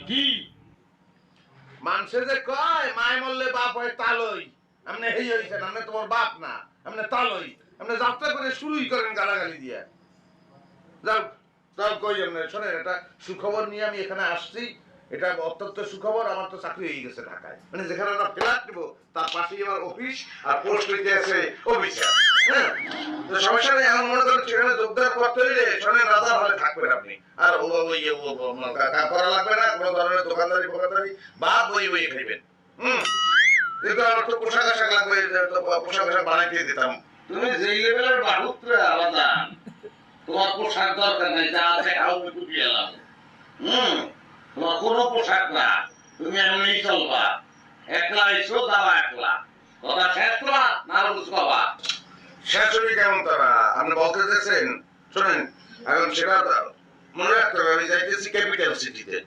কি মানুষে যে কয় মায় মরলে বাপ হয় তালই, আপনি এই হইছেন, আপনি তোমার বাপ না, আপনি তালই, আপনি যাত্রা করে শুরুই করেন গালাগালি দিয়ে। যাও যাও, কই আপনি শোনেন, এটা সুখবর নিয়ে আমি এখানে আসছি। এটা অত্যন্ত সুখবর, আমার তো চাকরি হয়ে গেছে ঢাকায়, মানে যেখানে আমরা ফ্ল্যাট নেব তার পাশেই আমার অফিস, আর পোস্ট হইতে আছে অফিসার। হ্যাঁ, তো সমস্যা নেই। এখন মনে করেন সেখানে যোগদান করতে হইলে শোনেন রাজা হলে থাকবেন আপনি, আর কাজ করা লাগবে না, কোনো ধরনের দোকানদারি ফোকানদারি বা বই বই খাইবেন। কিন্তু আমার তো পোশাক আশাক লাগবে, পোশাক আশাক বানাইতে দিতাম। তুমি যেই লেভেলের বাহুত্রে আলাদা, তোমার পোশাক দরকার নাই, যা আছে খাও টুপি এলাম। তোমার কোনো পোশাক না, তুমি এমনি চলবা, একলা এসো যাবা একলা, কথা শেষ করা না বুঝ পাবা। শাশুড়ি কেমন তারা আপনি বলতে চাইছেন? শোনেন, এখন সেটা মনে রাখতে হবে, আমি যাইতেছি ক্যাপিটাল সিটিতে।